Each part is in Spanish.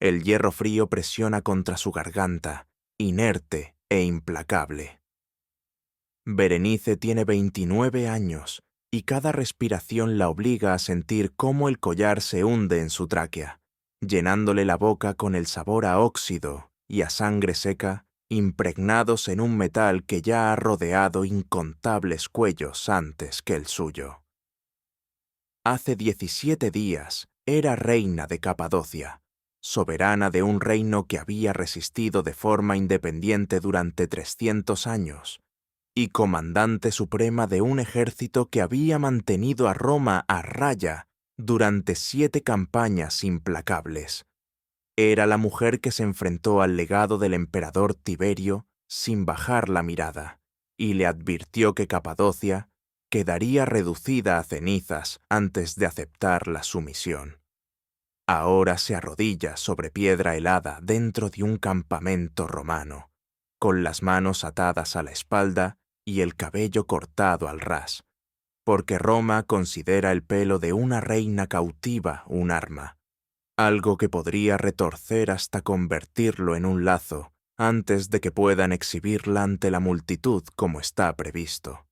El hierro frío presiona contra su garganta, inerte e implacable. Berenice tiene 29 años y cada respiración la obliga a sentir cómo el collar se hunde en su tráquea, llenándole la boca con el sabor a óxido y a sangre seca, impregnados en un metal que ya ha rodeado incontables cuellos antes que el suyo. Hace 17 días era reina de Capadocia, soberana de un reino que había resistido de forma independiente durante 300 años, y comandante suprema de un ejército que había mantenido a Roma a raya durante 7 campañas implacables. Era la mujer que se enfrentó al legado del emperador Tiberio sin bajar la mirada, y le advirtió que Capadocia quedaría reducida a cenizas antes de aceptar la sumisión. Ahora se arrodilla sobre piedra helada dentro de un campamento romano, con las manos atadas a la espalda y el cabello cortado al ras, porque Roma considera el pelo de una reina cautiva un arma, algo que podría retorcer hasta convertirlo en un lazo antes de que puedan exhibirla ante la multitud como está previsto.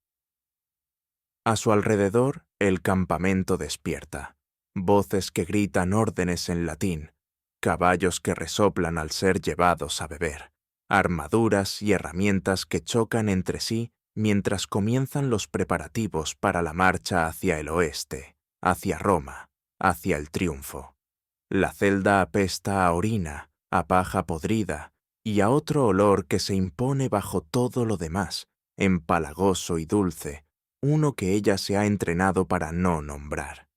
A su alrededor, el campamento despierta, voces que gritan órdenes en latín, caballos que resoplan al ser llevados a beber, armaduras y herramientas que chocan entre sí mientras comienzan los preparativos para la marcha hacia el oeste, hacia Roma, hacia el triunfo. La celda apesta a orina, a paja podrida y a otro olor que se impone bajo todo lo demás, empalagoso y dulce, uno que ella se ha entrenado para no nombrar.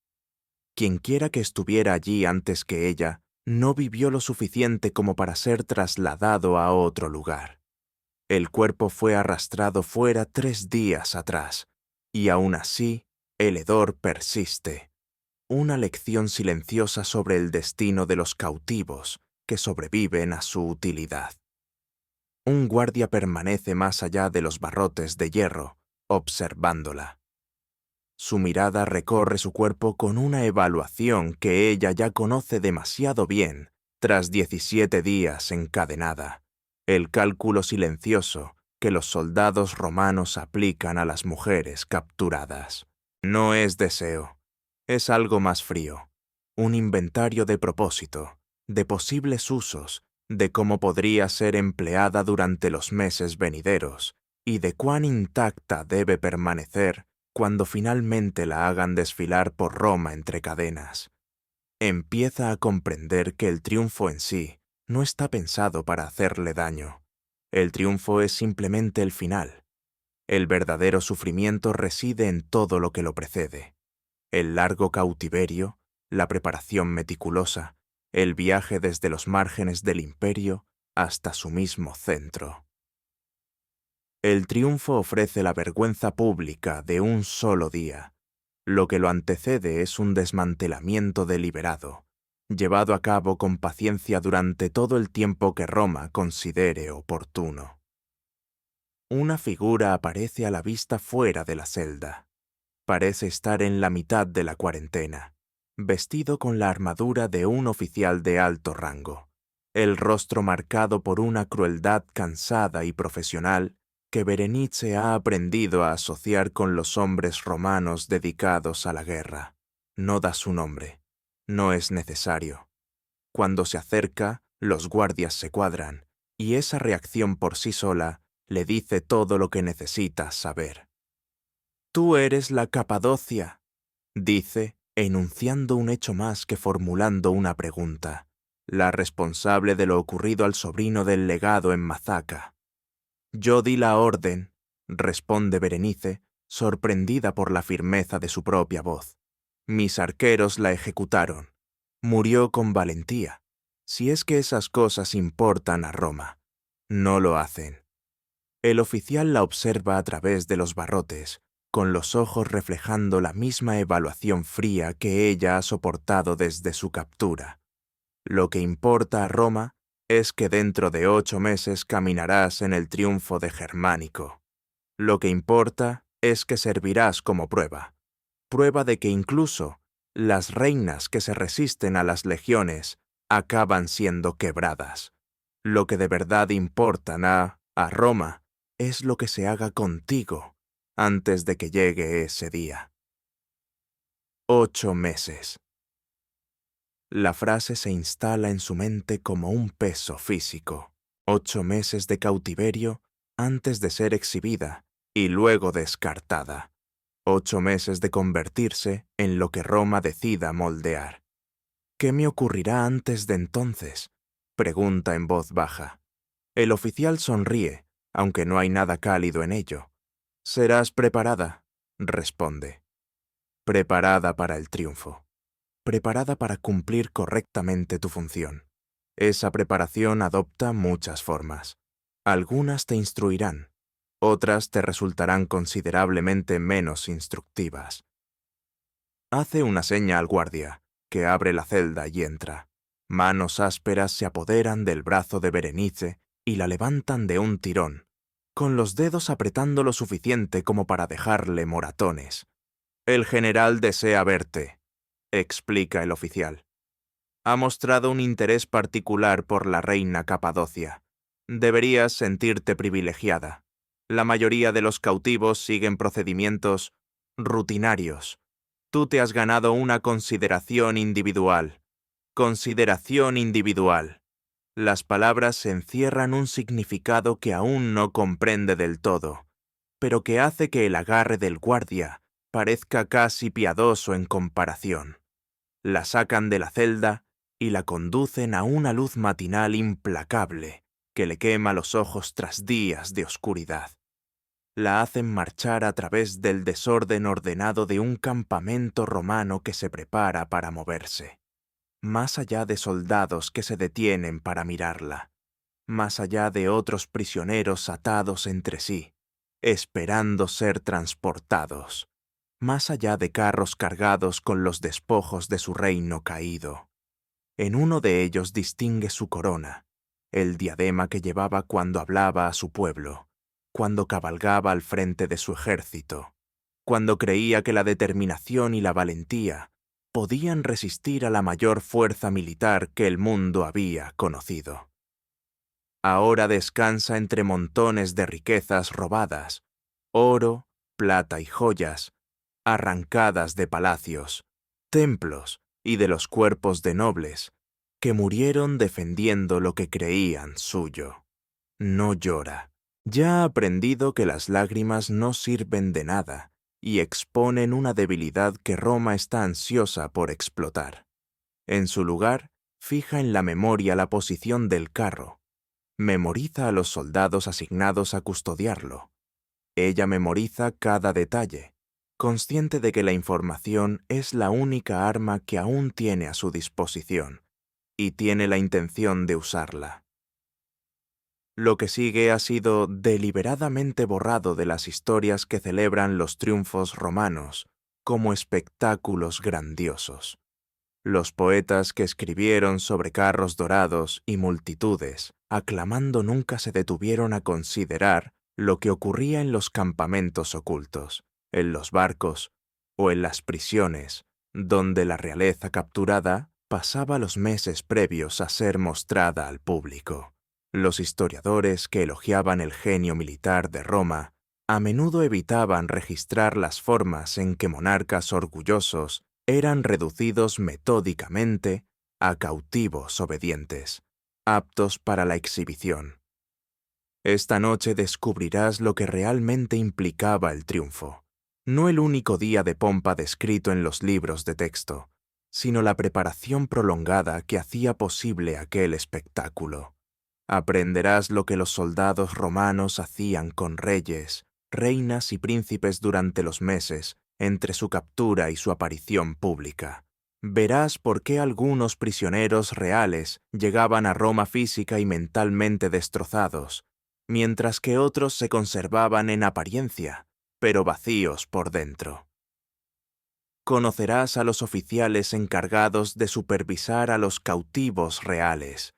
Quienquiera que estuviera allí antes que ella no vivió lo suficiente como para ser trasladado a otro lugar. El cuerpo fue arrastrado fuera 3 días atrás, y aún así el hedor persiste. Una lección silenciosa sobre el destino de los cautivos que sobreviven a su utilidad. Un guardia permanece más allá de los barrotes de hierro, observándola. Su mirada recorre su cuerpo con una evaluación que ella ya conoce demasiado bien tras 17 días encadenada, el cálculo silencioso que los soldados romanos aplican a las mujeres capturadas. No es deseo, es algo más frío, un inventario de propósito, de posibles usos, de cómo podría ser empleada durante los meses venideros y de cuán intacta debe permanecer cuando finalmente la hagan desfilar por Roma entre cadenas. Empieza a comprender que el triunfo en sí no está pensado para hacerle daño. El triunfo es simplemente el final. El verdadero sufrimiento reside en todo lo que lo precede. El largo cautiverio, la preparación meticulosa, el viaje desde los márgenes del imperio hasta su mismo centro. El triunfo ofrece la vergüenza pública de un solo día. Lo que lo antecede es un desmantelamiento deliberado, llevado a cabo con paciencia durante todo el tiempo que Roma considere oportuno. Una figura aparece a la vista fuera de la celda. Parece estar en la mitad de la cuarentena, vestido con la armadura de un oficial de alto rango, el rostro marcado por una crueldad cansada y profesional que Berenice ha aprendido a asociar con los hombres romanos dedicados a la guerra. No da su nombre. No es necesario. Cuando se acerca, los guardias se cuadran, y esa reacción por sí sola le dice todo lo que necesita saber. «Tú eres la Capadocia», dice, enunciando un hecho más que formulando una pregunta, la responsable de lo ocurrido al sobrino del legado en Mazaca. «Yo di la orden», responde Berenice, sorprendida por la firmeza de su propia voz. «Mis arqueros la ejecutaron. Murió con valentía, si es que esas cosas importan a Roma. No lo hacen». El oficial la observa a través de los barrotes, con los ojos reflejando la misma evaluación fría que ella ha soportado desde su captura. Lo que importa a Roma es que dentro de 8 meses caminarás en el triunfo de Germánico. Lo que importa es que servirás como prueba de que incluso las reinas que se resisten a las legiones acaban siendo quebradas. Lo que de verdad importan a Roma es lo que se haga contigo antes de que llegue ese día. 8 meses. La frase se instala en su mente como un peso físico. 8 meses de cautiverio antes de ser exhibida y luego descartada. 8 meses de convertirse en lo que Roma decida moldear. ¿Qué me ocurrirá antes de entonces?, pregunta en voz baja. El oficial sonríe, aunque no hay nada cálido en ello. Serás preparada, responde. Preparada para el triunfo. Preparada para cumplir correctamente tu función. Esa preparación adopta muchas formas. Algunas te instruirán, otras te resultarán considerablemente menos instructivas. Hace una seña al guardia, que abre la celda y entra. Manos ásperas se apoderan del brazo de Berenice y la levantan de un tirón, con los dedos apretando lo suficiente como para dejarle moratones. «El general desea verte», explica el oficial. «Ha mostrado un interés particular por la reina Capadocia. Deberías sentirte privilegiada. La mayoría de los cautivos siguen procedimientos rutinarios. Tú te has ganado una consideración individual. Consideración individual. Las palabras encierran un significado que aún no comprende del todo, pero que hace que el agarre del guardia parezca casi piadoso en comparación. La sacan de la celda y la conducen a una luz matinal implacable que le quema los ojos tras días de oscuridad. La hacen marchar a través del desorden ordenado de un campamento romano que se prepara para moverse. Más allá de soldados que se detienen para mirarla. Más allá de otros prisioneros atados entre sí, esperando ser transportados. Más allá de carros cargados con los despojos de su reino caído. En uno de ellos distingue su corona, el diadema que llevaba cuando hablaba a su pueblo, cuando cabalgaba al frente de su ejército, cuando creía que la determinación y la valentía podían resistir a la mayor fuerza militar que el mundo había conocido. Ahora descansa entre montones de riquezas robadas, oro, plata y joyas, arrancadas de palacios, templos y de los cuerpos de nobles que murieron defendiendo lo que creían suyo. No llora. Ya ha aprendido que las lágrimas no sirven de nada y exponen una debilidad que Roma está ansiosa por explotar. En su lugar, fija en la memoria la posición del carro. Memoriza a los soldados asignados a custodiarlo. Ella memoriza cada detalle, consciente de que la información es la única arma que aún tiene a su disposición, y tiene la intención de usarla. Lo que sigue ha sido deliberadamente borrado de las historias que celebran los triunfos romanos como espectáculos grandiosos. Los poetas que escribieron sobre carros dorados y multitudes, aclamando, nunca se detuvieron a considerar lo que ocurría en los campamentos ocultos, en los barcos o en las prisiones, donde la realeza capturada pasaba los meses previos a ser mostrada al público. Los historiadores que elogiaban el genio militar de Roma a menudo evitaban registrar las formas en que monarcas orgullosos eran reducidos metódicamente a cautivos obedientes, aptos para la exhibición. Esta noche descubrirás lo que realmente implicaba el triunfo, no el único día de pompa descrito en los libros de texto, sino la preparación prolongada que hacía posible aquel espectáculo. Aprenderás lo que los soldados romanos hacían con reyes, reinas y príncipes durante los meses entre su captura y su aparición pública. Verás por qué algunos prisioneros reales llegaban a Roma física y mentalmente destrozados, mientras que otros se conservaban en apariencia, pero vacíos por dentro. Conocerás a los oficiales encargados de supervisar a los cautivos reales,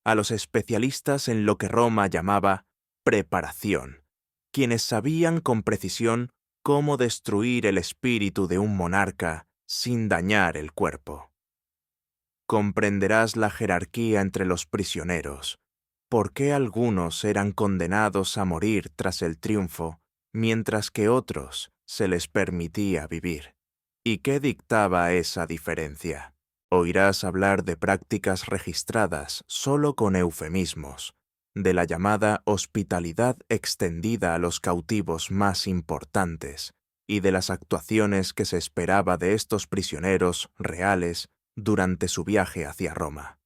a los especialistas en lo que Roma llamaba preparación, quienes sabían con precisión cómo destruir el espíritu de un monarca sin dañar el cuerpo. comprenderás la jerarquía entre los prisioneros, por qué algunos eran condenados a morir tras el triunfo, mientras que otros se les permitía vivir. ¿Y qué dictaba esa diferencia? Oirás hablar de prácticas registradas solo con eufemismos, de la llamada hospitalidad extendida a los cautivos más importantes y de las actuaciones que se esperaba de estos prisioneros reales durante su viaje hacia Roma.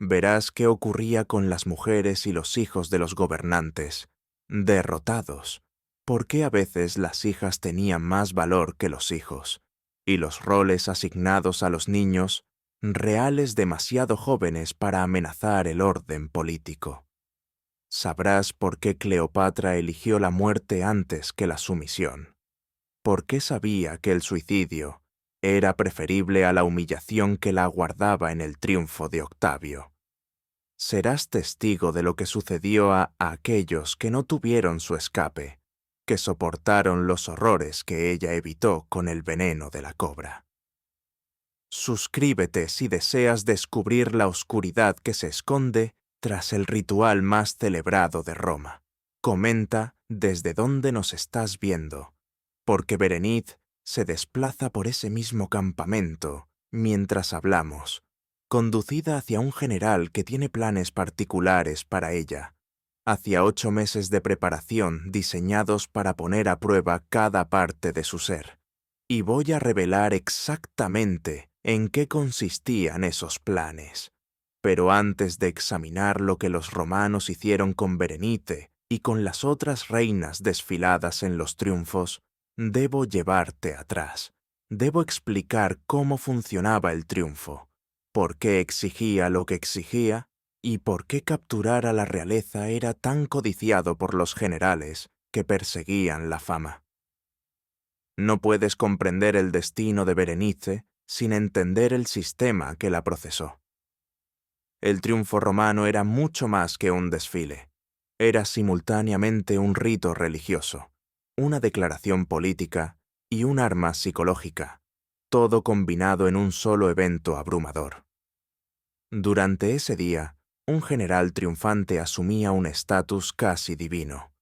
Verás qué ocurría con las mujeres y los hijos de los gobernantes, derrotados, porque a veces las hijas tenían más valor que los hijos, y los roles asignados a los niños, reales demasiado jóvenes para amenazar el orden político. Sabrás por qué Cleopatra eligió la muerte antes que la sumisión, por qué sabía que el suicidio era preferible a la humillación que la aguardaba en el triunfo de Octavio. Serás testigo de lo que sucedió a aquellos que no tuvieron su escape, que soportaron los horrores que ella evitó con el veneno de la cobra. Suscríbete si deseas descubrir la oscuridad que se esconde tras el ritual más celebrado de Roma. Comenta desde dónde nos estás viendo, porque Berenice se desplaza por ese mismo campamento mientras hablamos, conducida hacia un general que tiene planes particulares para ella, hacia 8 meses de preparación diseñados para poner a prueba cada parte de su ser. Y voy a revelar exactamente en qué consistían esos planes. Pero antes de examinar lo que los romanos hicieron con Berenice y con las otras reinas desfiladas en los triunfos, debo llevarte atrás. Debo explicar cómo funcionaba el triunfo, por qué exigía lo que exigía y por qué capturar a la realeza era tan codiciado por los generales que perseguían la fama. No puedes comprender el destino de Berenice sin entender el sistema que la procesó. El triunfo romano era mucho más que un desfile. Era simultáneamente un rito religioso, una declaración política y un arma psicológica, todo combinado en un solo evento abrumador. Durante ese día, un general triunfante asumía un estatus casi divino.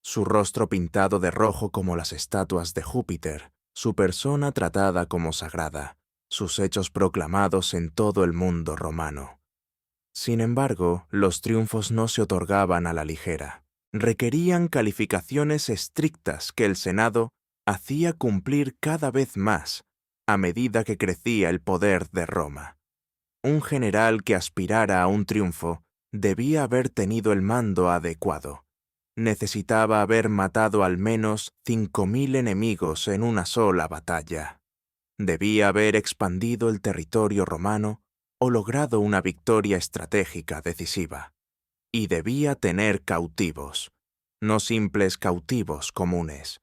Su rostro pintado de rojo como las estatuas de Júpiter, su persona tratada como sagrada, sus hechos proclamados en todo el mundo romano. Sin embargo, los triunfos no se otorgaban a la ligera. Requerían calificaciones estrictas que el Senado hacía cumplir cada vez más a medida que crecía el poder de Roma. Un general que aspirara a un triunfo debía haber tenido el mando adecuado. Necesitaba haber matado al menos 5.000 enemigos en una sola batalla. Debía haber expandido el territorio romano o logrado una victoria estratégica decisiva. Y debía tener cautivos, no simples cautivos comunes.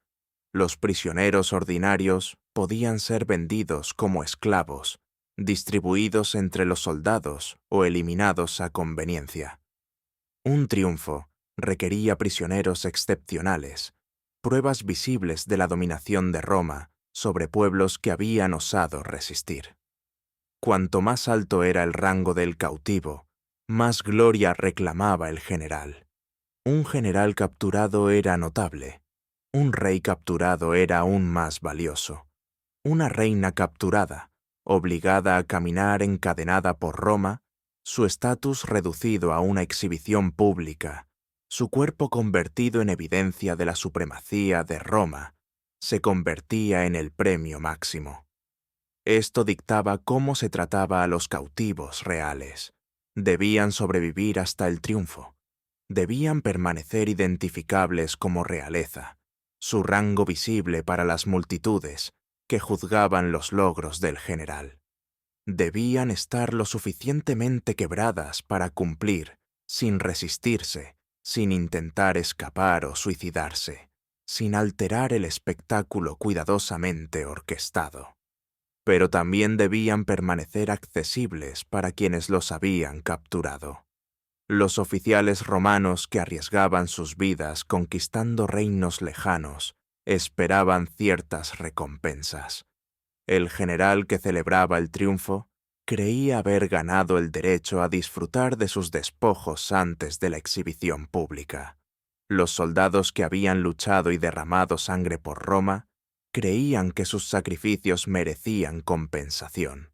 Los prisioneros ordinarios podían ser vendidos como esclavos, distribuidos entre los soldados o eliminados a conveniencia. Un triunfo requería prisioneros excepcionales, pruebas visibles de la dominación de Roma sobre pueblos que habían osado resistir. Cuanto más alto era el rango del cautivo, más gloria reclamaba el general. Un general capturado era notable. Un rey capturado era aún más valioso. Una reina capturada, obligada a caminar encadenada por Roma, su estatus reducido a una exhibición pública, su cuerpo convertido en evidencia de la supremacía de Roma, se convertía en el premio máximo. Esto dictaba cómo se trataba a los cautivos reales. Debían sobrevivir hasta el triunfo. Debían permanecer identificables como realeza, su rango visible para las multitudes que juzgaban los logros del general. Debían estar lo suficientemente quebradas para cumplir, sin resistirse, sin intentar escapar o suicidarse, sin alterar el espectáculo cuidadosamente orquestado. Pero también debían permanecer accesibles para quienes los habían capturado. Los oficiales romanos que arriesgaban sus vidas conquistando reinos lejanos esperaban ciertas recompensas. El general que celebraba el triunfo Creía haber ganado el derecho a disfrutar de sus despojos antes de la exhibición pública. Los soldados que habían luchado y derramado sangre por Roma creían que sus sacrificios merecían compensación.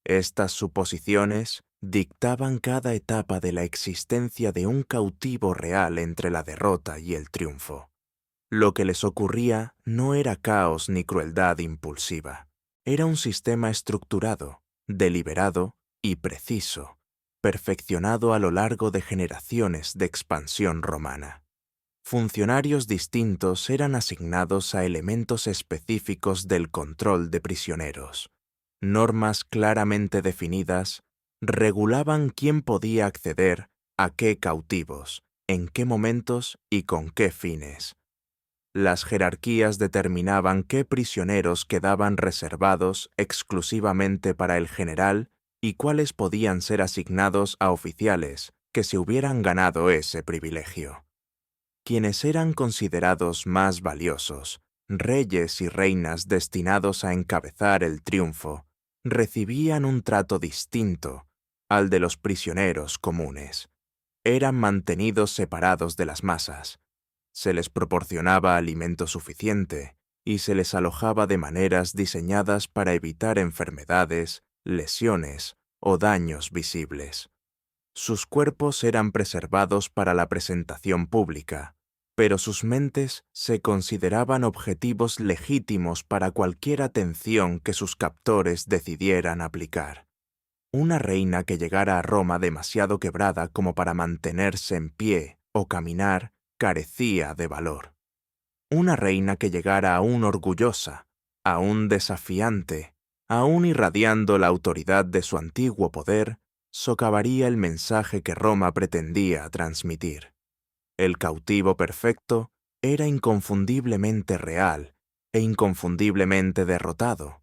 Estas suposiciones dictaban cada etapa de la existencia de un cautivo real entre la derrota y el triunfo. Lo que les ocurría no era caos ni crueldad impulsiva. Era un sistema estructurado, deliberado y preciso, perfeccionado a lo largo de generaciones de expansión romana. Funcionarios distintos eran asignados a elementos específicos del control de prisioneros. Normas claramente definidas regulaban quién podía acceder a qué cautivos, en qué momentos y con qué fines. Las jerarquías determinaban qué prisioneros quedaban reservados exclusivamente para el general y cuáles podían ser asignados a oficiales que se hubieran ganado ese privilegio. Quienes eran considerados más valiosos, reyes y reinas destinados a encabezar el triunfo, recibían un trato distinto al de los prisioneros comunes. Eran mantenidos separados de las masas. Se les proporcionaba alimento suficiente y se les alojaba de maneras diseñadas para evitar enfermedades, lesiones o daños visibles. Sus cuerpos eran preservados para la presentación pública, pero sus mentes se consideraban objetivos legítimos para cualquier atención que sus captores decidieran aplicar. Una reina que llegara a Roma demasiado quebrada como para mantenerse en pie o caminar carecía de valor. Una reina que llegara aún orgullosa, aún desafiante, aún irradiando la autoridad de su antiguo poder, socavaría el mensaje que Roma pretendía transmitir. El cautivo perfecto era inconfundiblemente real e inconfundiblemente derrotado,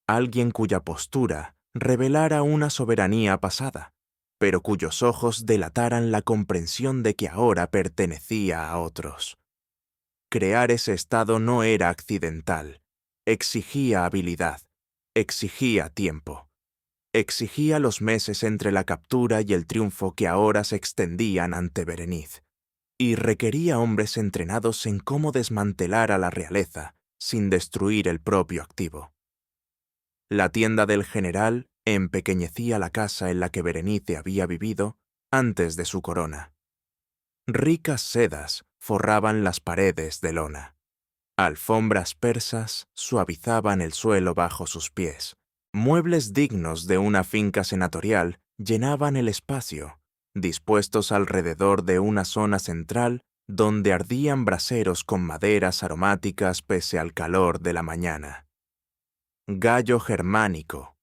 alguien cuya postura revelara una soberanía pasada, pero cuyos ojos delataran la comprensión de que ahora pertenecía a otros. Crear ese estado no era accidental, exigía habilidad, exigía tiempo. Exigía los meses entre la captura y el triunfo que ahora se extendían ante Berenice, y requería hombres entrenados en cómo desmantelar a la realeza sin destruir el propio activo. La tienda del general empequeñecía la casa en la que Berenice había vivido antes de su corona. Ricas sedas forraban las paredes de lona. Alfombras persas suavizaban el suelo bajo sus pies. Muebles dignos de una finca senatorial llenaban el espacio, dispuestos alrededor de una zona central donde ardían braseros con maderas aromáticas pese al calor de la mañana. Gallo germánico.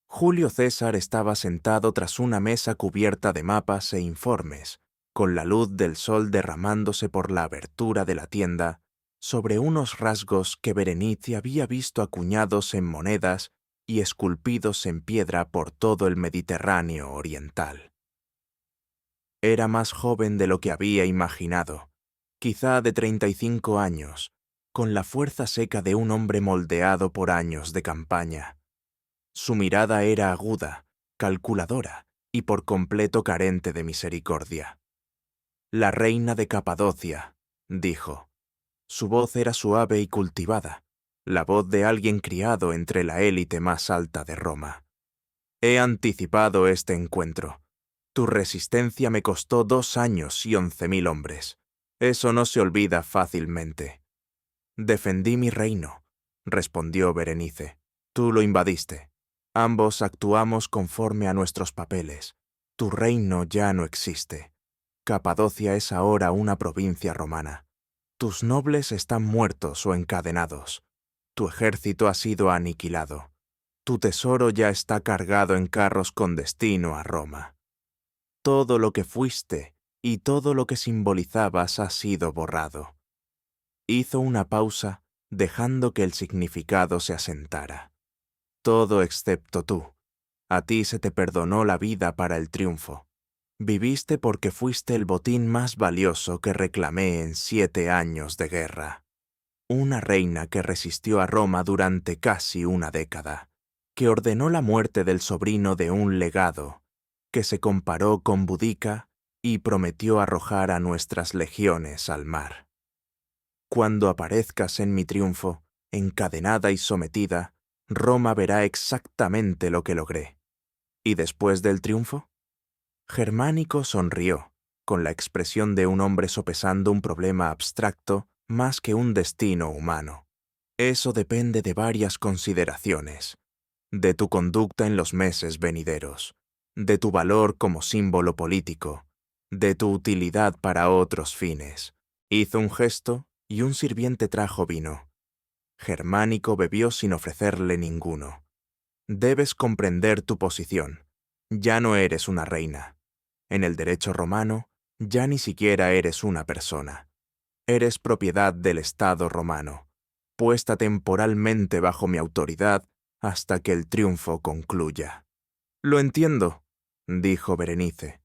Julio César estaba sentado tras una mesa cubierta de mapas e informes, con la luz del sol derramándose por la abertura de la tienda sobre unos rasgos que Berenice había visto acuñados en monedas y esculpidos en piedra por todo el Mediterráneo oriental. Era más joven de lo que había imaginado, quizá de 35 años, con la fuerza seca de un hombre moldeado por años de campaña. Su mirada era aguda, calculadora y por completo carente de misericordia. «La reina de Capadocia», dijo. Su voz era suave y cultivada, la voz de alguien criado entre la élite más alta de Roma. «He anticipado este encuentro. Tu resistencia me costó 2 años y 11.000 hombres. Eso no se olvida fácilmente». «Defendí mi reino», respondió Berenice. «Tú lo invadiste. Ambos actuamos conforme a nuestros papeles. Tu reino ya no existe. Capadocia es ahora una provincia romana. Tus nobles están muertos o encadenados. Tu ejército ha sido aniquilado. Tu tesoro ya está cargado en carros con destino a Roma. Todo lo que fuiste y todo lo que simbolizabas ha sido borrado». Hizo una pausa, dejando que el significado se asentara. «Todo excepto tú. A ti se te perdonó la vida para el triunfo. Viviste porque fuiste el botín más valioso que reclamé en 7 años de guerra. Una reina que resistió a Roma durante casi una década, que ordenó la muerte del sobrino de un legado, que se comparó con Boudica y prometió arrojar a nuestras legiones al mar. Cuando aparezcas en mi triunfo, encadenada y sometida, Roma verá exactamente lo que logré. ¿Y después del triunfo? Germánico sonrió, con la expresión de un hombre sopesando un problema abstracto más que un destino humano. Eso depende de varias consideraciones: de tu conducta en los meses venideros, de tu valor como símbolo político, de tu utilidad para otros fines. Hizo un gesto y un sirviente trajo vino. Germánico bebió sin ofrecerle ninguno. Debes comprender tu posición. Ya no eres una reina. En el derecho romano, ya ni siquiera eres una persona. Eres propiedad del Estado romano, puesta temporalmente bajo mi autoridad hasta que el triunfo concluya. Lo entiendo, dijo Berenice.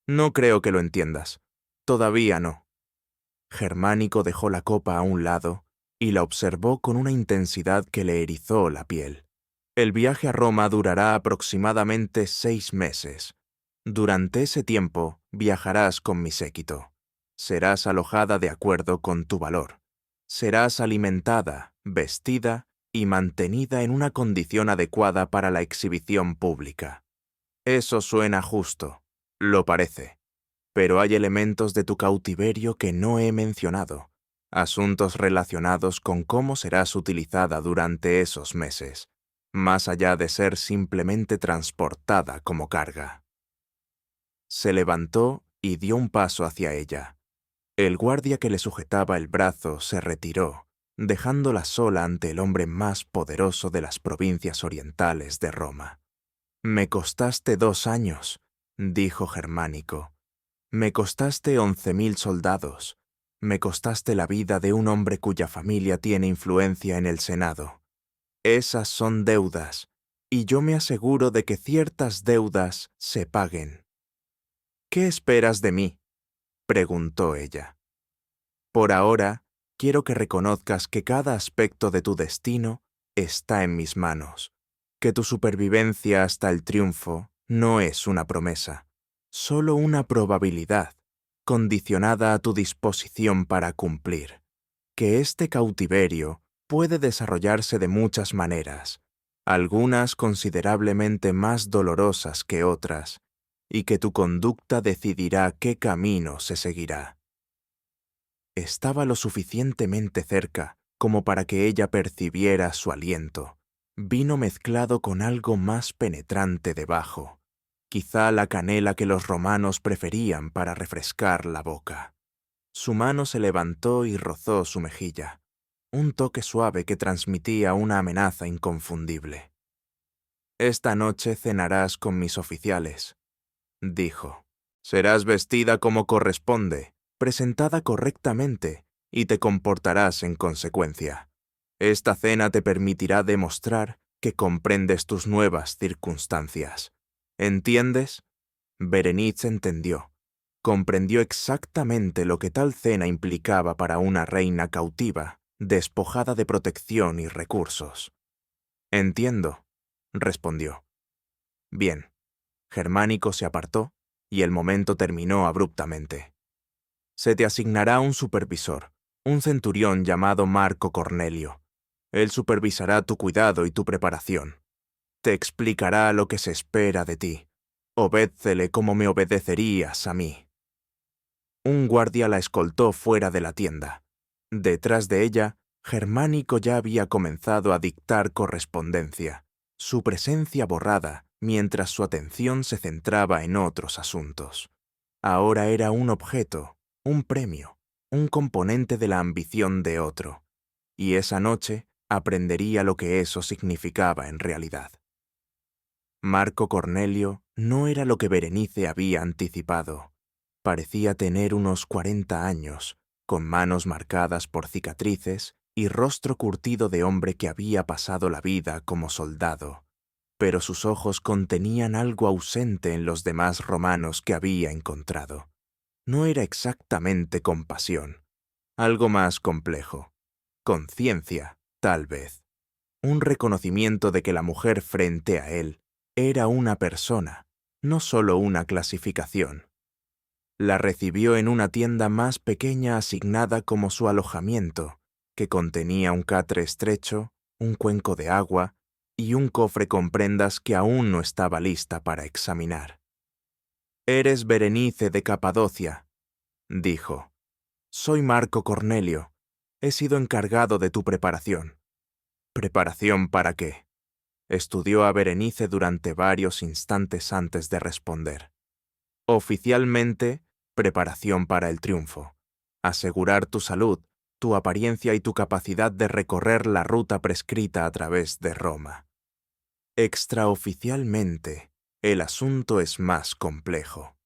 No creo que lo entiendas. Todavía no. Germánico dejó la copa a un lado y la observó con una intensidad que le erizó la piel. El viaje a Roma durará aproximadamente 6 meses. Durante ese tiempo viajarás con mi séquito. Serás alojada de acuerdo con tu valor. Serás alimentada, vestida y mantenida en una condición adecuada para la exhibición pública. Eso suena justo, lo parece, pero hay elementos de tu cautiverio que no he mencionado, asuntos relacionados con cómo serás utilizada durante esos meses, más allá de ser simplemente transportada como carga. Se levantó y dio un paso hacia ella. El guardia que le sujetaba el brazo se retiró, dejándola sola ante el hombre más poderoso de las provincias orientales de Roma. «Me costaste 2 años», dijo Germánico. «Me costaste 11.000 soldados. Me costaste la vida de un hombre cuya familia tiene influencia en el Senado. Esas son deudas, y yo me aseguro de que ciertas deudas se paguen». «¿Qué esperas de mí?», preguntó ella. «Por ahora, quiero que reconozcas que cada aspecto de tu destino está en mis manos, que tu supervivencia hasta el triunfo no es una promesa, solo una probabilidad, condicionada a tu disposición para cumplir, que este cautiverio puede desarrollarse de muchas maneras, algunas considerablemente más dolorosas que otras, y que tu conducta decidirá qué camino se seguirá». Estaba lo suficientemente cerca como para que ella percibiera su aliento, vino mezclado con algo más penetrante debajo, quizá la canela que los romanos preferían para refrescar la boca. Su mano se levantó y rozó su mejilla, un toque suave que transmitía una amenaza inconfundible. «Esta noche cenarás con mis oficiales», dijo. «Serás vestida como corresponde, presentada correctamente, y te comportarás en consecuencia. Esta cena te permitirá demostrar que comprendes tus nuevas circunstancias. ¿Entiendes?». Berenice entendió. Comprendió exactamente lo que tal cena implicaba para una reina cautiva, despojada de protección y recursos. «Entiendo», respondió. «Bien». Germánico se apartó y el momento terminó abruptamente. «Se te asignará un supervisor, un centurión llamado Marco Cornelio. Él supervisará tu cuidado y tu preparación. Te explicará lo que se espera de ti. Obédcele como me obedecerías a mí». Un guardia la escoltó fuera de la tienda. Detrás de ella, Germánico ya había comenzado a dictar correspondencia, su presencia borrada mientras su atención se centraba en otros asuntos. Ahora era un objeto, un premio, un componente de la ambición de otro, y esa noche aprendería lo que eso significaba en realidad. Marco Cornelio no era lo que Berenice había anticipado. Parecía tener unos 40 años, con manos marcadas por cicatrices y rostro curtido de hombre que había pasado la vida como soldado, pero sus ojos contenían algo ausente en los demás romanos que había encontrado. No era exactamente compasión, algo más complejo. Conciencia, tal vez. un reconocimiento de que la mujer frente a él era una persona, no solo una clasificación. La recibió en una tienda más pequeña asignada como su alojamiento, que contenía un catre estrecho, un cuenco de agua y un cofre con prendas que aún no estaba lista para examinar. «Eres Berenice de Capadocia», dijo. «Soy Marco Cornelio. He sido encargado de tu preparación». «¿Preparación para qué?». Estudió a Berenice durante varios instantes antes de responder. «Oficialmente, preparación para el triunfo. Asegurar tu salud, tu apariencia y tu capacidad de recorrer la ruta prescrita a través de Roma. Extraoficialmente, el asunto es más complejo.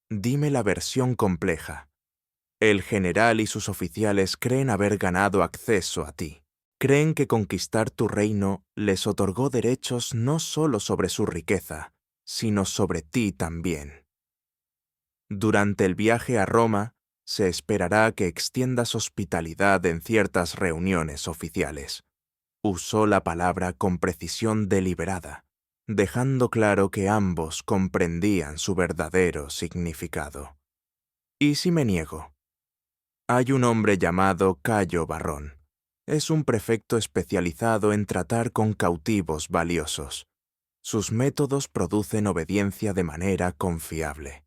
Dime la versión compleja. El general y sus oficiales creen haber ganado acceso a ti. Creen que conquistar tu reino les otorgó derechos no solo sobre su riqueza, sino sobre ti también. Durante el viaje a Roma, se esperará que extiendas hospitalidad en ciertas reuniones oficiales. Usó la palabra con precisión deliberada, dejando claro que ambos comprendían su verdadero significado. ¿Y si me niego? Hay un hombre llamado Cayo Barrón. Es un prefecto especializado en tratar con cautivos valiosos. Sus métodos producen obediencia de manera confiable.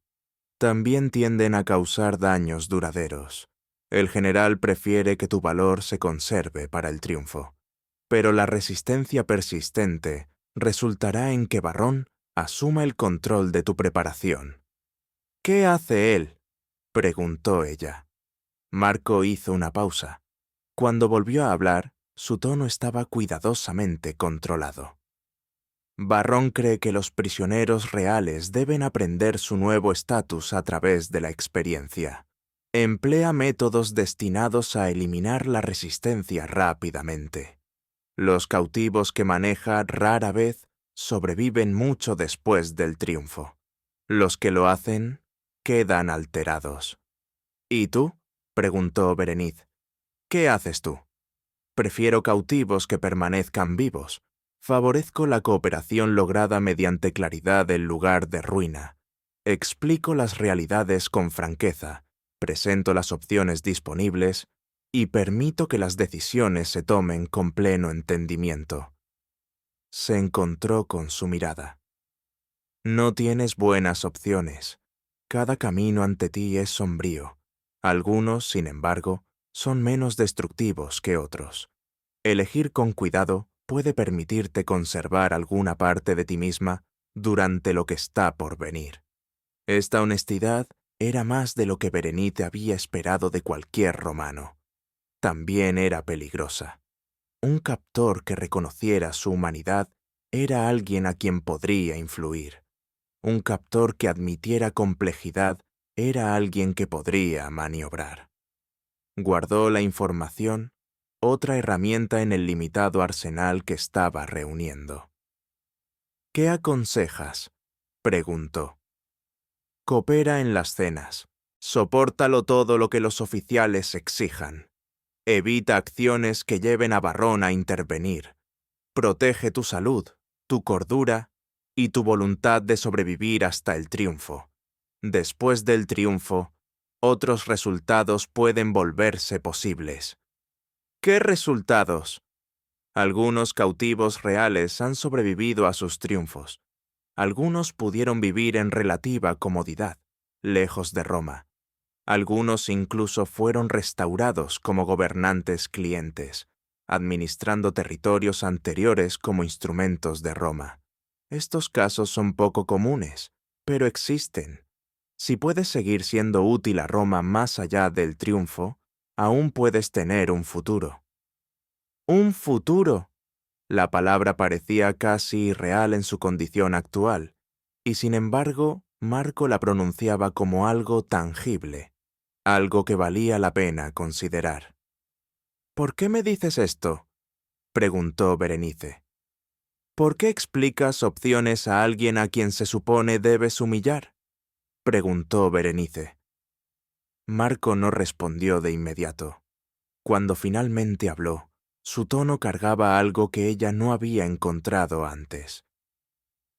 También tienden a causar daños duraderos. El general prefiere que tu valor se conserve para el triunfo. Pero la resistencia persistente resultará en que Barrón asuma el control de tu preparación. «¿Qué hace él?», preguntó ella. Marco hizo una pausa. Cuando volvió a hablar, su tono estaba cuidadosamente controlado. «Barrón cree que los prisioneros reales deben aprender su nuevo estatus a través de la experiencia. Emplea métodos destinados a eliminar la resistencia rápidamente. Los cautivos que maneja rara vez sobreviven mucho después del triunfo. Los que lo hacen quedan alterados». «¿Y tú?», preguntó Berenice. «¿Qué haces tú?». «Prefiero cautivos que permanezcan vivos. Favorezco la cooperación lograda mediante claridad en lugar de ruina. Explico las realidades con franqueza, presento las opciones disponibles y permito que las decisiones se tomen con pleno entendimiento». Se encontró con su mirada. «No tienes buenas opciones. Cada camino ante ti es sombrío. Algunos, sin embargo, son menos destructivos que otros. Elegir con cuidado puede permitirte conservar alguna parte de ti misma durante lo que está por venir». Esta honestidad era más de lo que Berenice había esperado de cualquier romano. También era peligrosa. Un captor que reconociera su humanidad era alguien a quien podría influir. Un captor que admitiera complejidad era alguien que podría maniobrar. Guardó la información, otra herramienta en el limitado arsenal que estaba reuniendo. «¿Qué aconsejas?», preguntó. «Coopera en las cenas. Sopórtalo todo lo que los oficiales exijan. Evita acciones que lleven a Barrón a intervenir. Protege tu salud, tu cordura y tu voluntad de sobrevivir hasta el triunfo. Después del triunfo, otros resultados pueden volverse posibles». «¿Qué resultados?». «Algunos cautivos reales han sobrevivido a sus triunfos. Algunos pudieron vivir en relativa comodidad, lejos de Roma. Algunos incluso fueron restaurados como gobernantes clientes, administrando territorios anteriores como instrumentos de Roma. Estos casos son poco comunes, pero existen. Si puedes seguir siendo útil a Roma más allá del triunfo, aún puedes tener un futuro». «¿Un futuro?». La palabra parecía casi irreal en su condición actual, y sin embargo, Marco la pronunciaba como algo tangible, algo que valía la pena considerar. «¿Por qué me dices esto?», preguntó Berenice. «¿Por qué explicas opciones a alguien a quien se supone debes humillar?», preguntó Berenice. Marco no respondió de inmediato. Cuando finalmente habló, Su tono cargaba algo que ella no había encontrado antes.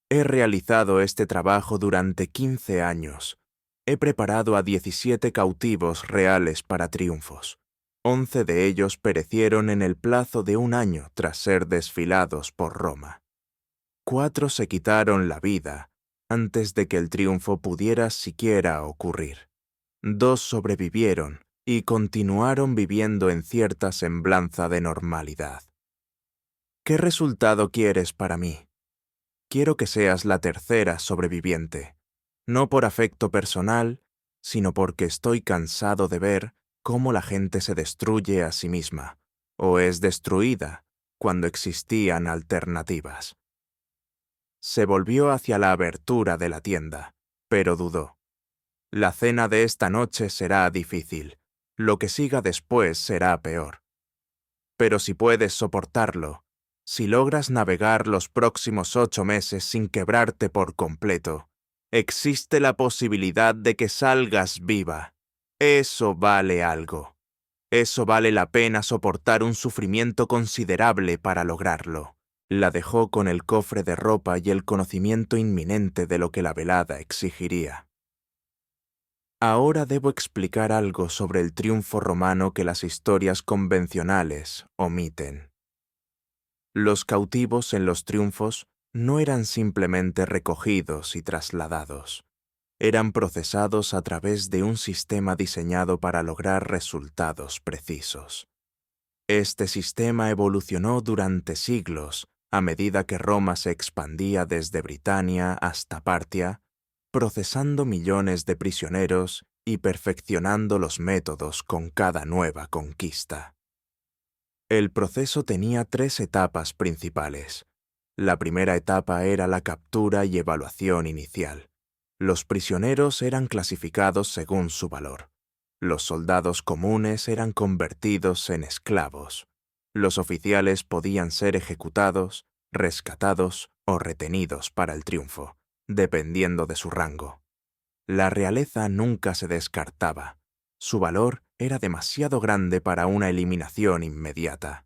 He realizado este trabajo durante 15 años. He preparado a 17 cautivos reales para triunfos. 11 de ellos perecieron en el plazo de 1 año tras ser desfilados por Roma. 4 se quitaron la vida antes de que el triunfo pudiera siquiera ocurrir. 2 sobrevivieron y continuaron viviendo en cierta semblanza de normalidad. ¿Qué resultado quieres para mí? Quiero que seas la tercera sobreviviente, no por afecto personal, sino porque estoy cansado de ver cómo la gente se destruye a sí misma, o es destruida, cuando existían alternativas. Se volvió hacia la abertura de la tienda, pero dudó. La cena de esta noche será difícil, lo que siga después será peor. Pero si puedes soportarlo, si logras navegar los próximos 8 meses sin quebrarte por completo, existe la posibilidad de que salgas viva. Eso vale algo. Eso vale la pena soportar un sufrimiento considerable para lograrlo. La dejó con el cofre de ropa y el conocimiento inminente de lo que la velada exigiría. Ahora debo explicar algo sobre el triunfo romano que las historias convencionales omiten. Los cautivos en los triunfos no eran simplemente recogidos y trasladados. Eran procesados a través de un sistema diseñado para lograr resultados precisos. Este sistema evolucionó durante siglos a medida que Roma se expandía desde Britania hasta Partia, procesando millones de prisioneros y perfeccionando los métodos con cada nueva conquista. El proceso tenía 3 etapas principales. La primera etapa era la captura y evaluación inicial. Los prisioneros eran clasificados según su valor. Los soldados comunes eran convertidos en esclavos. Los oficiales podían ser ejecutados, rescatados o retenidos para el triunfo, dependiendo de su rango. La realeza nunca se descartaba. Su valor era demasiado grande para una eliminación inmediata.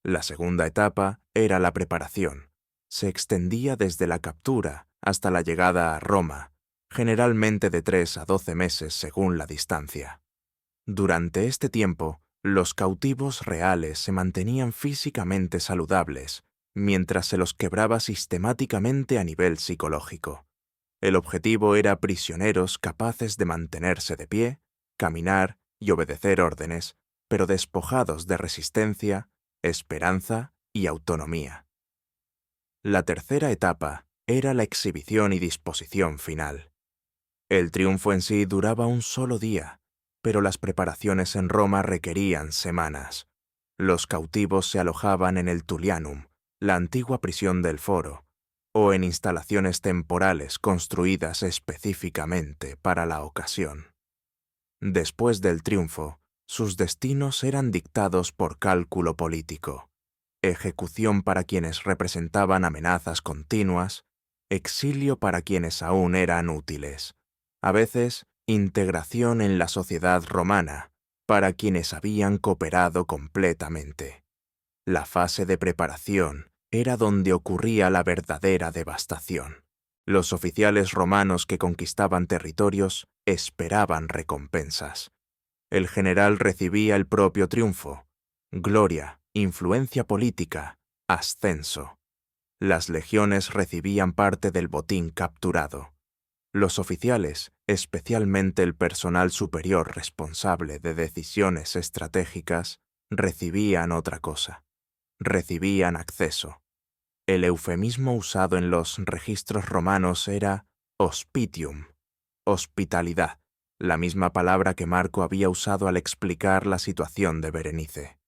La segunda etapa era la preparación. Se extendía desde la captura hasta la llegada a Roma, generalmente de 3 a 12 meses según la distancia. Durante este tiempo, los cautivos reales se mantenían físicamente saludables, mientras se los quebraba sistemáticamente a nivel psicológico. El objetivo era prisioneros capaces de mantenerse de pie, caminar y obedecer órdenes, pero despojados de resistencia, esperanza y autonomía. La tercera etapa era la exhibición y disposición final. El triunfo en sí duraba un solo día, pero las preparaciones en Roma requerían semanas. Los cautivos se alojaban en el Tullianum, la antigua prisión del Foro, o en instalaciones temporales construidas específicamente para la ocasión. Después del triunfo, sus destinos eran dictados por cálculo político, ejecución para quienes representaban amenazas continuas, exilio para quienes aún eran útiles, a veces integración en la sociedad romana para quienes habían cooperado completamente. La fase de preparación era donde ocurría la verdadera devastación. Los oficiales romanos que conquistaban territorios esperaban recompensas. El general recibía el propio triunfo, gloria, influencia política, ascenso. Las legiones recibían parte del botín capturado. Los oficiales, especialmente el personal superior responsable de decisiones estratégicas, recibían otra cosa. Recibían acceso. El eufemismo usado en los registros romanos era hospitium, hospitalidad, la misma palabra que Marco había usado al explicar la situación de Berenice.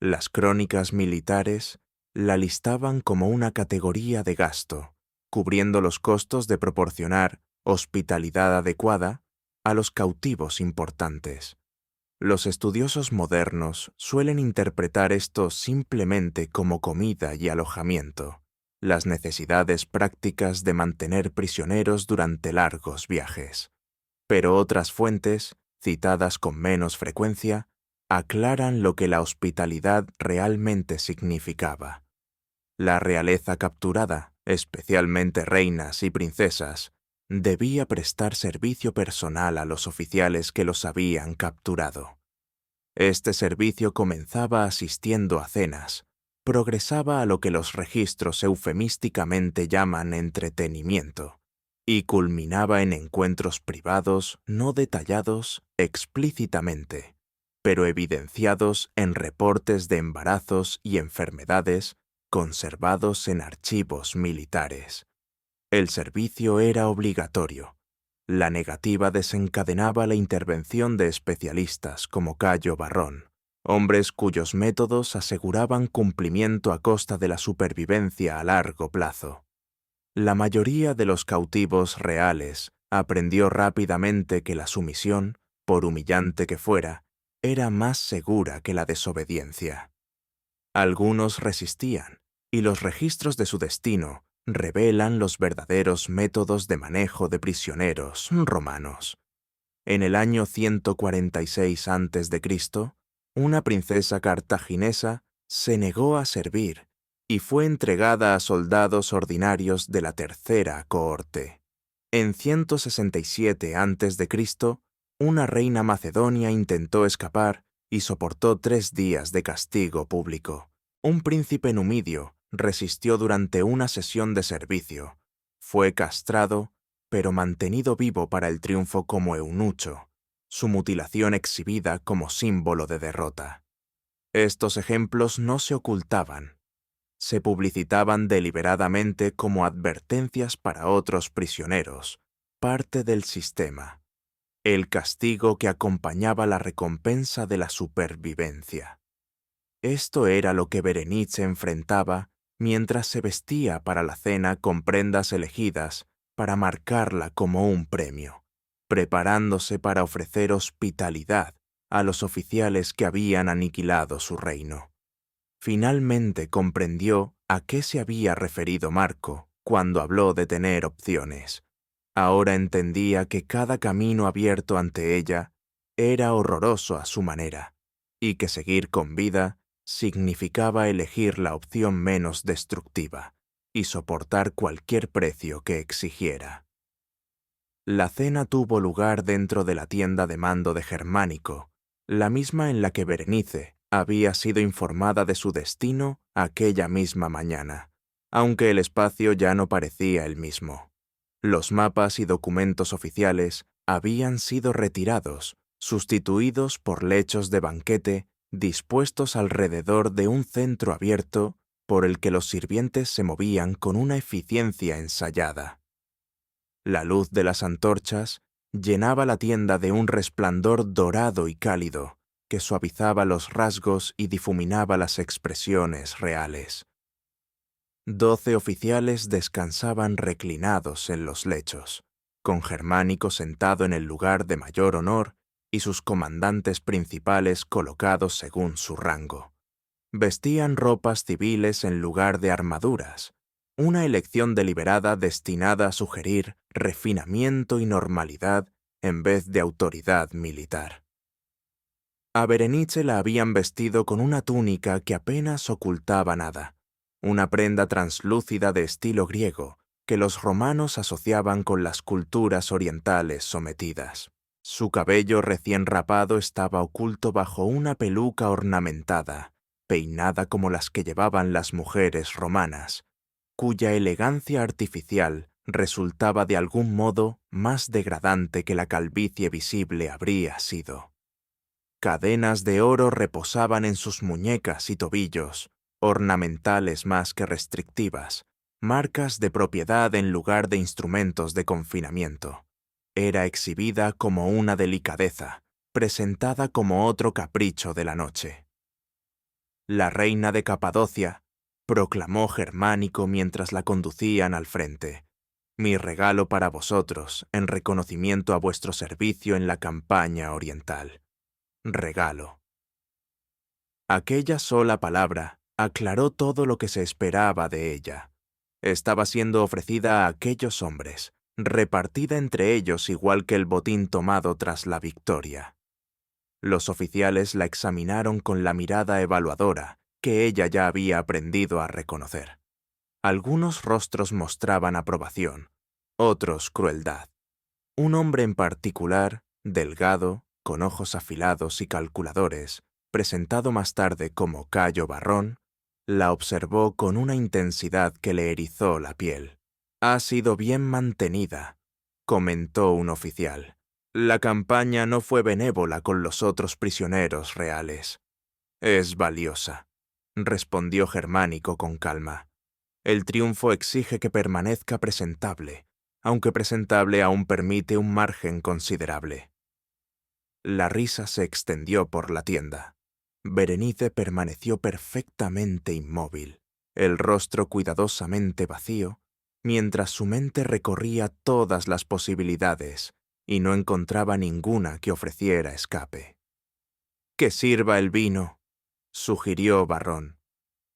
Las crónicas militares la listaban como una categoría de gasto, cubriendo los costos de proporcionar hospitalidad adecuada a los cautivos importantes. Los estudiosos modernos suelen interpretar esto simplemente como comida y alojamiento, las necesidades prácticas de mantener prisioneros durante largos viajes. Pero otras fuentes, citadas con menos frecuencia, aclaran lo que la hospitalidad realmente significaba. La realeza capturada, especialmente reinas y princesas, debía prestar servicio personal a los oficiales que los habían capturado. Este servicio comenzaba asistiendo a cenas, progresaba a lo que los registros eufemísticamente llaman entretenimiento, y culminaba en encuentros privados no detallados explícitamente, pero evidenciados en reportes de embarazos y enfermedades conservados en archivos militares. El servicio era obligatorio. La negativa desencadenaba la intervención de especialistas como Cayo Barrón, hombres cuyos métodos aseguraban cumplimiento a costa de la supervivencia a largo plazo. La mayoría de los cautivos reales aprendió rápidamente que la sumisión, por humillante que fuera, era más segura que la desobediencia. Algunos resistían, y los registros de su destino revelan los verdaderos métodos de manejo de prisioneros romanos. En el año 146 a.C., una princesa cartaginesa se negó a servir y fue entregada a soldados ordinarios de la tercera cohorte. En 167 a.C., una reina macedonia intentó escapar y soportó 3 días de castigo público. Un príncipe numidio resistió durante una sesión de servicio. Fue castrado, pero mantenido vivo para el triunfo como eunucho, su mutilación exhibida como símbolo de derrota. Estos ejemplos no se ocultaban. Se publicitaban deliberadamente como advertencias para otros prisioneros, parte del sistema, el castigo que acompañaba la recompensa de la supervivencia. Esto era lo que Berenice enfrentaba mientras se vestía para la cena con prendas elegidas para marcarla como un premio, preparándose para ofrecer hospitalidad a los oficiales que habían aniquilado su reino. Finalmente comprendió a qué se había referido Marco cuando habló de tener opciones. Ahora entendía que cada camino abierto ante ella era horroroso a su manera, y que seguir con vida significaba elegir la opción menos destructiva y soportar cualquier precio que exigiera. La cena tuvo lugar dentro de la tienda de mando de Germánico, la misma en la que Berenice había sido informada de su destino aquella misma mañana, aunque el espacio ya no parecía el mismo. Los mapas y documentos oficiales habían sido retirados, sustituidos por lechos de banquete dispuestos alrededor de un centro abierto por el que los sirvientes se movían con una eficiencia ensayada. La luz de las antorchas llenaba la tienda de un resplandor dorado y cálido que suavizaba los rasgos y difuminaba las expresiones reales. 12 oficiales descansaban reclinados en los lechos, con Germánico sentado en el lugar de mayor honor y sus comandantes principales colocados según su rango. Vestían ropas civiles en lugar de armaduras, una elección deliberada destinada a sugerir refinamiento y normalidad en vez de autoridad militar. A Berenice la habían vestido con una túnica que apenas ocultaba nada, una prenda translúcida de estilo griego que los romanos asociaban con las culturas orientales sometidas. Su cabello recién rapado estaba oculto bajo una peluca ornamentada, peinada como las que llevaban las mujeres romanas, cuya elegancia artificial resultaba de algún modo más degradante que la calvicie visible habría sido. Cadenas de oro reposaban en sus muñecas y tobillos, ornamentales más que restrictivas, marcas de propiedad en lugar de instrumentos de confinamiento. Era exhibida como una delicadeza, presentada como otro capricho de la noche. La reina de Capadocia, proclamó Germánico mientras la conducían al frente, mi regalo para vosotros en reconocimiento a vuestro servicio en la campaña oriental. Regalo. Aquella sola palabra aclaró todo lo que se esperaba de ella. Estaba siendo ofrecida a aquellos hombres, repartida entre ellos igual que el botín tomado tras la victoria. Los oficiales la examinaron con la mirada evaluadora que ella ya había aprendido a reconocer. Algunos rostros mostraban aprobación, otros crueldad. Un hombre en particular, delgado, con ojos afilados y calculadores, presentado más tarde como Cayo Barrón, la observó con una intensidad que le erizó la piel. «Ha sido bien mantenida», comentó un oficial. «La campaña no fue benévola con los otros prisioneros reales». «Es valiosa», respondió Germánico con calma. «El triunfo exige que permanezca presentable, aunque presentable aún permite un margen considerable». La risa se extendió por la tienda. Berenice permaneció perfectamente inmóvil, el rostro cuidadosamente vacío, mientras su mente recorría todas las posibilidades y no encontraba ninguna que ofreciera escape. «Que sirva el vino», sugirió Barrón.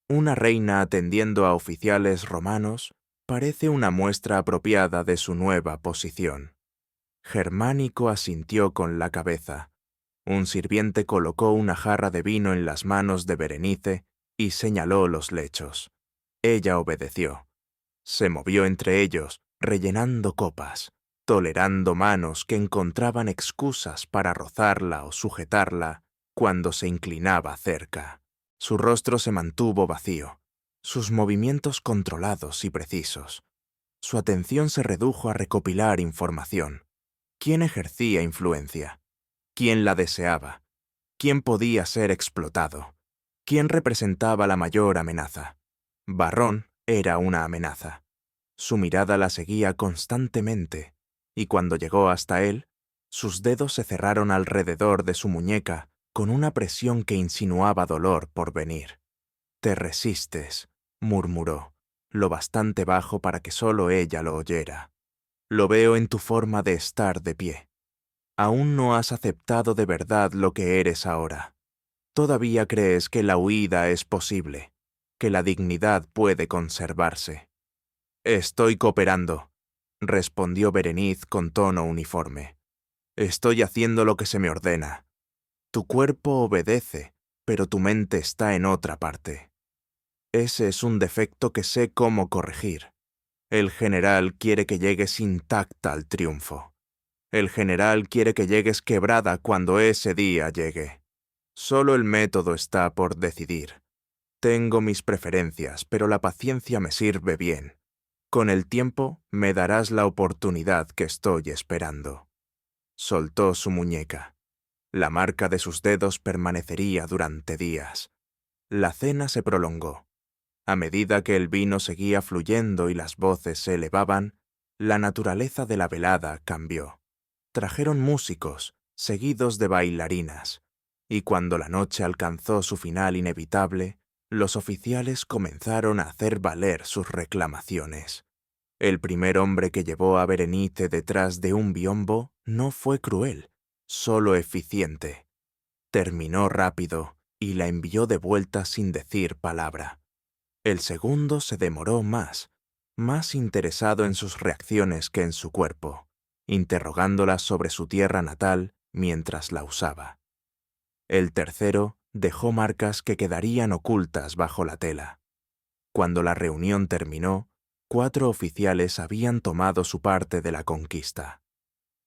Una reina atendiendo a oficiales romanos parece una muestra apropiada de su nueva posición. Germánico asintió con la cabeza. Un sirviente colocó una jarra de vino en las manos de Berenice y señaló los lechos. Ella obedeció. Se movió entre ellos, rellenando copas, tolerando manos que encontraban excusas para rozarla o sujetarla cuando se inclinaba cerca. Su rostro se mantuvo vacío, sus movimientos controlados y precisos. Su atención se redujo a recopilar información. ¿Quién ejercía influencia? ¿Quién la deseaba? ¿Quién podía ser explotado? ¿Quién representaba la mayor amenaza? Barrón era una amenaza. Su mirada la seguía constantemente, y cuando llegó hasta él, sus dedos se cerraron alrededor de su muñeca con una presión que insinuaba dolor por venir. «Te resistes», murmuró, lo bastante bajo para que solo ella lo oyera. «Lo veo en tu forma de estar de pie. Aún no has aceptado de verdad lo que eres ahora. Todavía crees que la huida es posible, que la dignidad puede conservarse». «Estoy cooperando», respondió Berenice con tono uniforme. «Estoy haciendo lo que se me ordena. Tu cuerpo obedece, pero tu mente está en otra parte. Ese es un defecto que sé cómo corregir. El general quiere que llegues intacta al triunfo. El general quiere que llegues quebrada cuando ese día llegue. Solo el método está por decidir. Tengo mis preferencias, pero la paciencia me sirve bien. Con el tiempo me darás la oportunidad que estoy esperando». Soltó su muñeca. La marca de sus dedos permanecería durante días. La cena se prolongó. A medida que el vino seguía fluyendo y las voces se elevaban, la naturaleza de la velada cambió. Trajeron músicos, seguidos de bailarinas, y cuando la noche alcanzó su final inevitable, los oficiales comenzaron a hacer valer sus reclamaciones. El primer hombre que llevó a Berenice detrás de un biombo no fue cruel, solo eficiente. Terminó rápido y la envió de vuelta sin decir palabra. El segundo se demoró más interesado en sus reacciones que en su cuerpo, interrogándola sobre su tierra natal mientras la usaba. El tercero dejó marcas que quedarían ocultas bajo la tela. Cuando la reunión terminó, 4 oficiales habían tomado su parte de la conquista.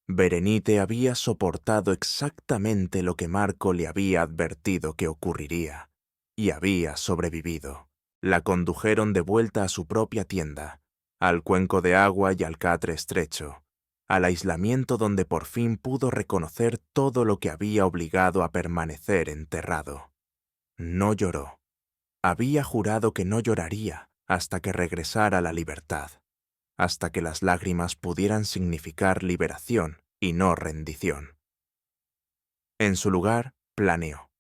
Berenice había soportado exactamente lo que Marco le había advertido que ocurriría, y había sobrevivido. La condujeron de vuelta a su propia tienda, al cuenco de agua y al catre estrecho, al aislamiento donde por fin pudo reconocer todo lo que había obligado a permanecer enterrado. No lloró. Había jurado que no lloraría hasta que regresara a la libertad, hasta que las lágrimas pudieran significar liberación y no rendición. En su lugar, planeó.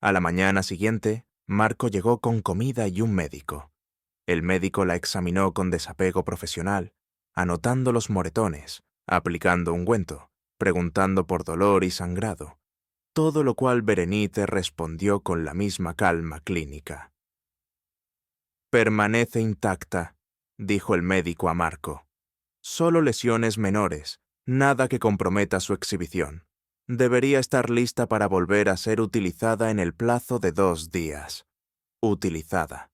A la mañana siguiente, Marco llegó con comida y un médico. El médico la examinó con desapego profesional, anotando los moretones, aplicando ungüento, preguntando por dolor y sangrado, todo lo cual Berenice respondió con la misma calma clínica. «Permanece intacta», dijo el médico a Marco. «Solo lesiones menores, nada que comprometa su exhibición. Debería estar lista para volver a ser utilizada en el plazo de 2 días. Utilizada.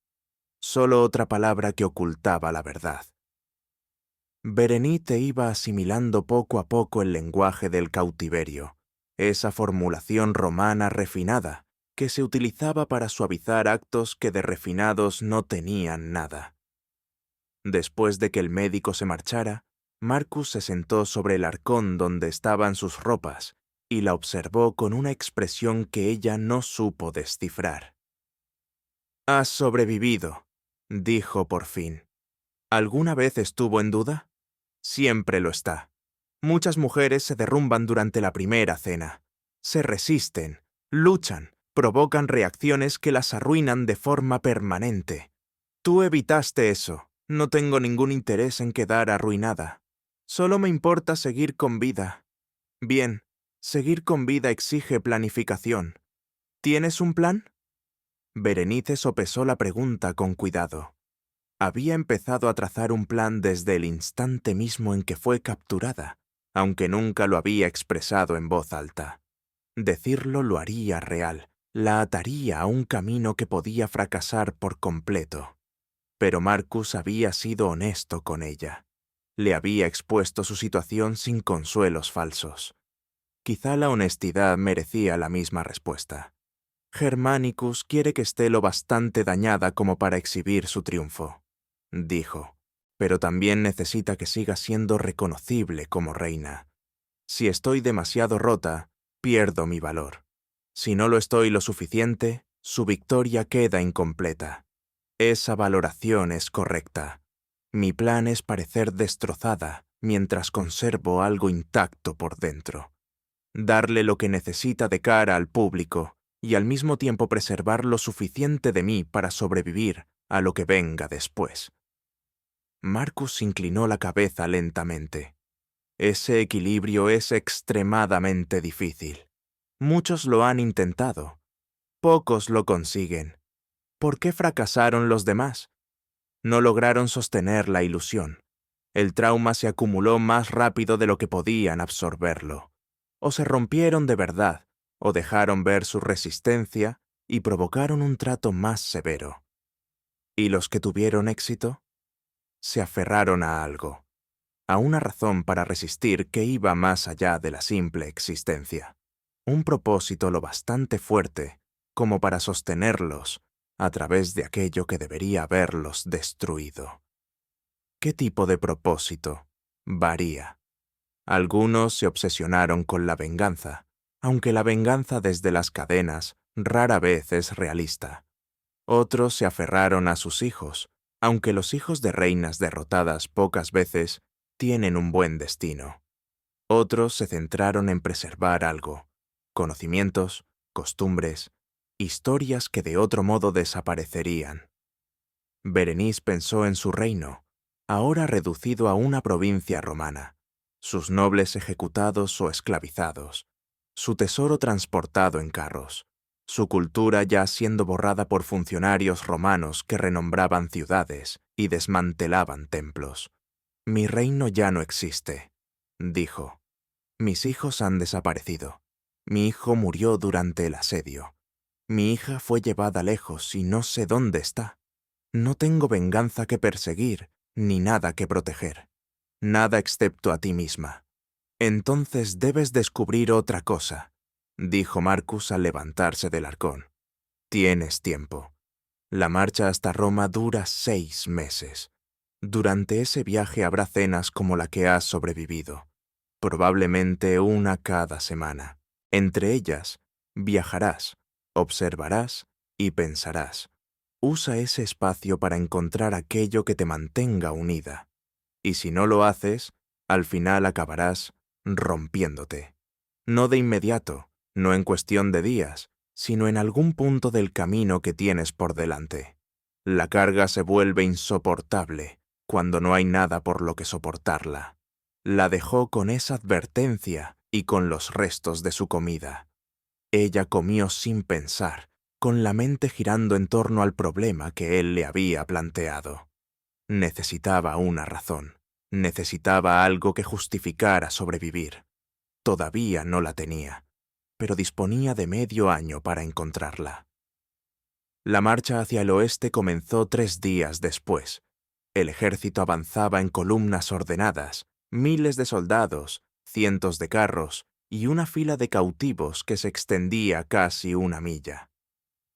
Solo otra palabra que ocultaba la verdad. Berenice iba asimilando poco a poco el lenguaje del cautiverio, esa formulación romana refinada que se utilizaba para suavizar actos que de refinados no tenían nada. Después de que el médico se marchara, Marcus se sentó sobre el arcón donde estaban sus ropas y la observó con una expresión que ella no supo descifrar. «Has sobrevivido», dijo por fin. ¿Alguna vez estuvo en duda? Siempre lo está. Muchas mujeres se derrumban durante la primera cena. Se resisten, luchan, provocan reacciones que las arruinan de forma permanente. Tú evitaste eso. No tengo ningún interés en quedar arruinada. Solo me importa seguir con vida. Bien, seguir con vida exige planificación. ¿Tienes un plan? Berenice sopesó la pregunta con cuidado. Había empezado a trazar un plan desde el instante mismo en que fue capturada, aunque nunca lo había expresado en voz alta. Decirlo lo haría real, la ataría a un camino que podía fracasar por completo. Pero Marcus había sido honesto con ella. Le había expuesto su situación sin consuelos falsos. Quizá la honestidad merecía la misma respuesta. Germanicus quiere que esté lo bastante dañada como para exhibir su triunfo, dijo, pero también necesita que siga siendo reconocible como reina. Si estoy demasiado rota, pierdo mi valor. Si no lo estoy lo suficiente, su victoria queda incompleta. Esa valoración es correcta. Mi plan es parecer destrozada mientras conservo algo intacto por dentro. Darle lo que necesita de cara al público y al mismo tiempo preservar lo suficiente de mí para sobrevivir a lo que venga después. Marcus inclinó la cabeza lentamente. Ese equilibrio es extremadamente difícil. Muchos lo han intentado. Pocos lo consiguen. ¿Por qué fracasaron los demás? No lograron sostener la ilusión. El trauma se acumuló más rápido de lo que podían absorberlo. O se rompieron de verdad, o dejaron ver su resistencia y provocaron un trato más severo. ¿Y los que tuvieron éxito? Se aferraron a algo, a una razón para resistir que iba más allá de la simple existencia. Un propósito lo bastante fuerte como para sostenerlos a través de aquello que debería haberlos destruido. ¿Qué tipo de propósito? Varía. Algunos se obsesionaron con la venganza, aunque la venganza desde las cadenas rara vez es realista. Otros se aferraron a sus hijos, aunque los hijos de reinas derrotadas pocas veces tienen un buen destino. Otros se centraron en preservar algo, conocimientos, costumbres, historias que de otro modo desaparecerían. Berenice pensó en su reino, ahora reducido a una provincia romana, sus nobles ejecutados o esclavizados, su tesoro transportado en carros, su cultura ya siendo borrada por funcionarios romanos que renombraban ciudades y desmantelaban templos. Mi reino ya no existe, dijo. Mis hijos han desaparecido. Mi hijo murió durante el asedio. Mi hija fue llevada lejos y no sé dónde está. No tengo venganza que perseguir, ni nada que proteger. Nada excepto a ti misma. Entonces debes descubrir otra cosa, dijo Marcus al levantarse del arcón. Tienes tiempo. La marcha hasta Roma dura 6 meses. Durante ese viaje habrá cenas como la que has sobrevivido. Probablemente una cada semana. Entre ellas, viajarás, observarás y pensarás. Usa ese espacio para encontrar aquello que te mantenga unida. Y si no lo haces, al final acabarás rompiéndote. No de inmediato, no en cuestión de días, sino en algún punto del camino que tienes por delante. La carga se vuelve insoportable cuando no hay nada por lo que soportarla. La dejó con esa advertencia y con los restos de su comida. Ella comió sin pensar, con la mente girando en torno al problema que él le había planteado. Necesitaba una razón, necesitaba algo que justificara sobrevivir. Todavía no la tenía. pero disponía de medio año para encontrarla. La marcha hacia el oeste comenzó 3 días después. El ejército avanzaba en columnas ordenadas, miles de soldados, cientos de carros y una fila de cautivos que se extendía casi 1 milla.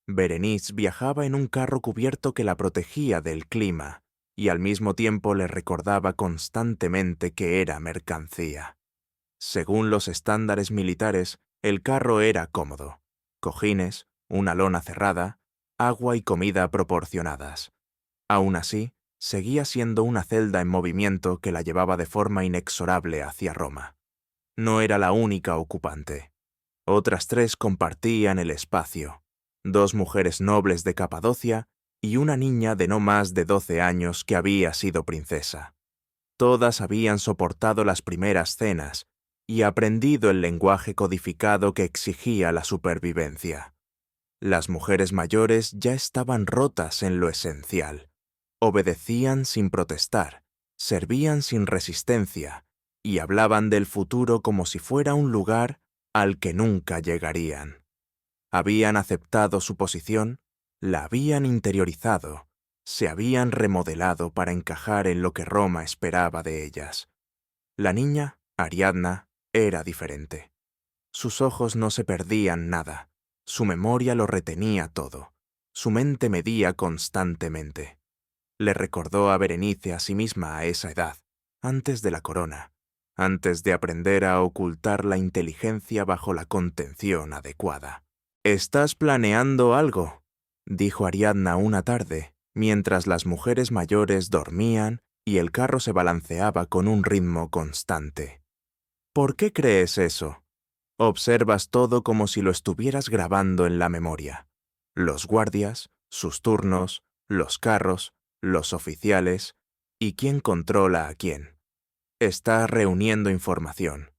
Berenice viajaba en un carro cubierto que la protegía del clima y al mismo tiempo le recordaba constantemente que era mercancía. Según los estándares militares, el carro era cómodo: cojines, una lona cerrada, agua y comida proporcionadas. Aún así, seguía siendo una celda en movimiento que la llevaba de forma inexorable hacia Roma. No era la única ocupante. Otras 3 compartían el espacio: 2 mujeres nobles de Capadocia y una niña de no más de 12 años que había sido princesa. Todas habían soportado las primeras cenas y aprendido el lenguaje codificado que exigía la supervivencia. Las mujeres mayores ya estaban rotas en lo esencial. Obedecían sin protestar, servían sin resistencia y hablaban del futuro como si fuera un lugar al que nunca llegarían. Habían aceptado su posición, la habían interiorizado, se habían remodelado para encajar en lo que Roma esperaba de ellas. La niña, Ariadna, era diferente. Sus ojos no se perdían nada, su memoria lo retenía todo, su mente medía constantemente. Le recordó a Berenice a sí misma a esa edad, antes de la corona, antes de aprender a ocultar la inteligencia bajo la contención adecuada. «¿Estás planeando algo?», dijo Ariadna una tarde, mientras las mujeres mayores dormían y el carro se balanceaba con un ritmo constante. «¿Por qué crees eso? Observas todo como si lo estuvieras grabando en la memoria. Los guardias, sus turnos, los carros, los oficiales y quién controla a quién. Estás reuniendo información».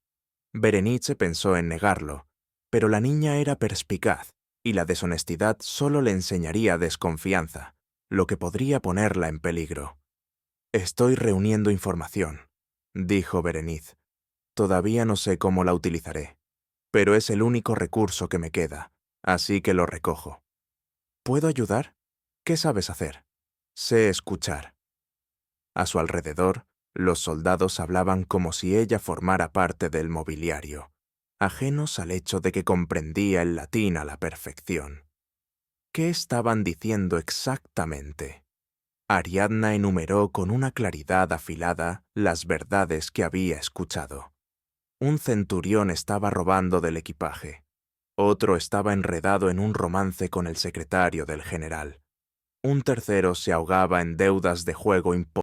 Berenice pensó en negarlo, pero la niña era perspicaz y la deshonestidad solo le enseñaría desconfianza, lo que podría ponerla en peligro. «Estoy reuniendo información», dijo Berenice. «Todavía no sé cómo la utilizaré, pero es el único recurso que me queda, así que lo recojo». «¿Puedo ayudar? ¿Qué sabes hacer?» «Sé escuchar». A su alrededor, los soldados hablaban como si ella formara parte del mobiliario, ajenos al hecho de que comprendía el latín a la perfección. ¿Qué estaban diciendo exactamente? Ariadna enumeró con una claridad afilada las verdades que había escuchado. Un centurión estaba robando del equipaje. Otro estaba enredado en un romance con el secretario del general. Un tercero se ahogaba en deudas de juego